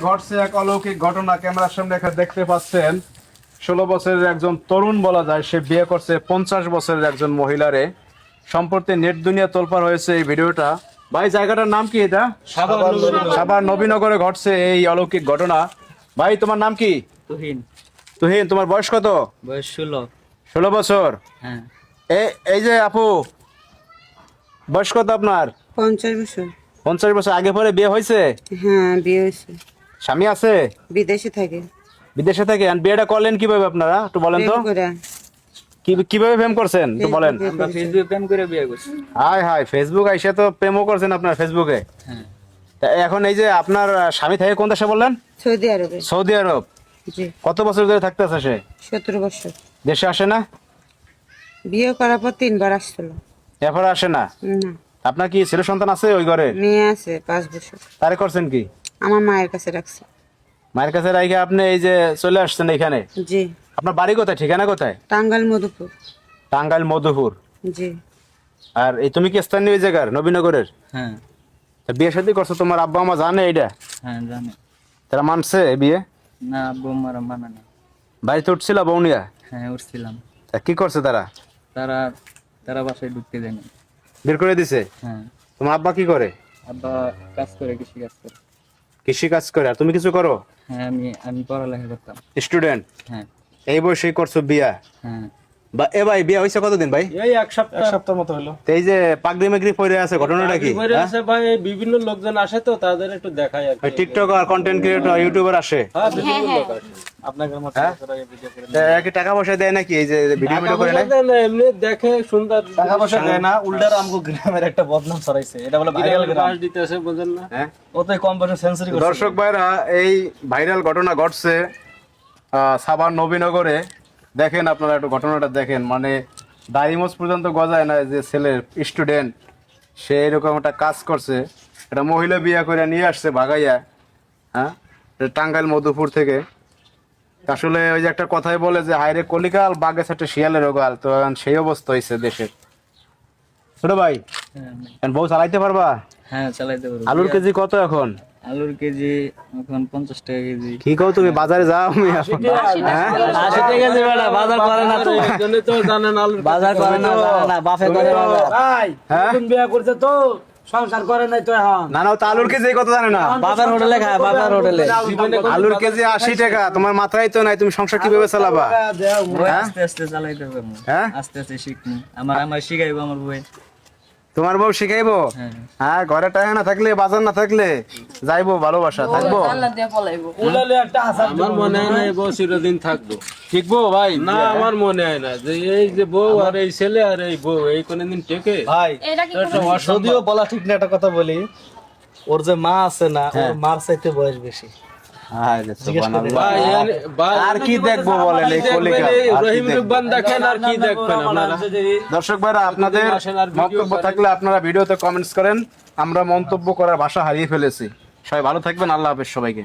ঘটছে এক অলৌকিক ঘটনা। ক্যামেরার সামনে দেখতে পাচ্ছেন 16 বছরের একজন তরুণ বলা যায়, সে বিয়ে করছে 50 বছরের একজন মহিলারে। সম্প্রতি নেট দুনিয়া তোলপাড় হয়েছে এই ভিডিওটা। ভাই জায়গাটার নাম কি? এটা সাভার নবীনগরে ঘটছে এই অলৌকিক ঘটনা। ভাই তোমার নাম কি? তুহিন। তুহিন, তোমার বয়স কত? বয়স 16। 16 বছর। হ্যাঁ। এই যে আপু, বয়স কত আপনার? 50 বছর। 50 বছর। আগে পরে বিয়ে হয়েছে? হ্যাঁ, বিয়ে হয়েছে। স্বামী আছে? বিদেশে থাকে। বিদেশে থাকে। আর বিয়েটা করলেন কিভাবে আপনারা, একটু বলেন তো। প্রেম করে। কিভাবে প্রেম করছেন একটু বলেন। আমরা ফেসবুকে প্রেম করে বিয়ে করছি। হাই হাই, ফেসবুক আইসে তো প্রেমও করছেন আপনার ফেসবুকে। হ্যাঁ। তা এখন এই যে আপনার স্বামী থাকে কোন দেশে বললেন? সৌদি আরবে। সৌদি আরব। জি। কত বছর ধরে থাকতেছে সে? 17 বছর। দেশে আসে না? বিয়ে করার পর 3 বার আসছিল। এরপর আসে না? না। আপনার কি ছেলে সন্তান আছে ওই ঘরে? মেয়ে আছে 5 বছর। তারে করছেন কি? আমার মায়ের কাছে রাখছে। মায়ের কাছে রাইখে আপনি এই যে চলে আসছেন এখানে? জি। আপনার বাড়ি কোথায়, ঠিকানা কোথায়? টাঙ্গাইল মধুপুর। টাঙ্গাইল মধুপুর। জি। আর এই তুমি কি স্থানীয় ওই জায়গার নবীনগরের? হ্যাঁ। তা বিয়ে শাদী করছো, তোমার আব্বা আমা জানে এইটা? হ্যাঁ জানি। তারা মানছে এই বিয়ে? না, আব্বু আমার মানা না। বাড়িতে উঠছিল বৌনিয়া? হ্যাঁ, উঠছিলাম। তা কি করছে তারা? তারা তারা বাসায় ঢুকতে দেয়নি। বের করে দিছে? হ্যাঁ। তোমার আব্বা কি করে? আব্বা কাজ করে, কৃষি কাজ করে। কৃষি কাজ করে। আর তুমি কিছু করো? হ্যাঁ, আমি পড়ালেখা করতাম। স্টুডেন্ট। হ্যাঁ। এই বয়সেই করছো বিয়া? হ্যাঁ। বা এ ভাই বিয়া হয়েছে কতদিন ভাই? এই এক সপ্তাহ মতো হলো। তো এই যে পাগড়ি মাগড়ি পরে আছে, ঘটনাটা কি? বাইরে আছে ভাই, এই বিভিন্ন লোকজন আসে তো তাদের একটু দেখায় আর কি। টিকটক আর কন্টেন্ট ক্রিয়েটর ইউটিউবার আসে? হ্যাঁ, বিভিন্ন লোক আসে। আপনাদের মতো হ্যাঁ? লোকেরা এই ভিডিও করে। তা কি টাকা পয়সা দেয় নাকি এই যে ভিডিও ভিডিও করে? টাকা পয়সা দেয় না, এমনি দেখে সুন্দর টাকা পয়সা দেয় না, উল্টার আমগো গ্রামের একটা বদনাম ছড়াইছে। এটা বলে ভাইরাল গ্রাম। বাস দিতে আসে, বুঝেন না? হ্যাঁ। ওতে কম বয়সে সেঞ্চুরি করছে। দর্শক ভাইরা, এই ভাইরাল ঘটনা ঘটছে সাভার নবীনগরে। দেখেন আপনারা একটু ঘটনাটা দেখেন। মানে দাড়িমোজ পর্যন্ত গজায় না যে ছেলের স্টুডেন্ট, সে এরকম একটা কাজ করছে। একটা মহিলা বিয়ে করে নিয়ে আসছে ভাগাইয়া। হ্যাঁ, এটা টাঙ্গাইল মধুপুর থেকে। আসলে ওই যে একটা কথাই বলে যে হায়রে কলিকাল বাঘে সাথে শিয়ালের গাল, তো এখন সেই অবস্থা হয়েছে দেশের। ছোট ভাই, এখন বউ চালাইতে পারবা? হ্যাঁ, চালাইতে পারবো। আলুর কেজি কত এখন? আলুর কেজি এখন 50 টাকা কেজি। কি কও তুমি, বাজারে যাও? আমি হ্যাঁ 80 টাকা কেজি বেটা, বাজার করে না তো। এই জন্যই তো জানেন আলুর বাজার করে না, জানে না, বাফে করে বাজার। ভাই, হ্যাঁ? নতুন বিয়ে করছে তো সংসার করে নাই তো এখন। না না, ও তো আলুর কেজি কত জানে না। বাজার হোটেলে খায়, বাজার হোটেলে। জীবনে কোনো আলুর কেজি 80 টাকা। তোমার মাথায় তো নাই, তুমি সংসার কিভাবে চালাবা? টাকা দেও। ওই আস্তে আস্তে চালাইতে পারবো। হ্যাঁ? আস্তে আস্তে শিখনি। আমার শিখাইবো আমার বই। তোমার বউ শিখাইবো? হ্যাঁ। হ্যাঁ, ঘরে টাকা না থাকলে, বাজার না থাকলে যাইবো, ভালোবাসা থাকবো। উলালে একটা হাসান। আমার মনে হয় না এই বউ চিরদিন থাকবো। শিখবো ভাই। না, আমার মনে হয় না যে এই যে বউ আর এই ছেলে আর এই বউ এই কোনদিন টেকে। ভাই, যদিও বলা ঠিক না, একটা কথা বলি, ওর যে মা আছে না, ওর মার চাইতে বয়স বেশি। হায় রে সুবহানাল্লাহ। ভাই, ভাই, আর কি দেখবো বলেন এই কলিকাল? এই আর কি রহিম দেখবো? রুকবান দেখেন আর কি দেখবেন আপনারা? দর্শক ভাইরা, আপনাদের আসেন আর ভিডিও মন্তব্য করেন। থাকলে আপনারা ভিডিওতে কমেন্টস করেন। আমরা মন্তব্য করার ভাষা হারিয়ে ফেলেছি। সবাই ভালো থাকবেন। আল্লাহ হাফেজ সবাইকে।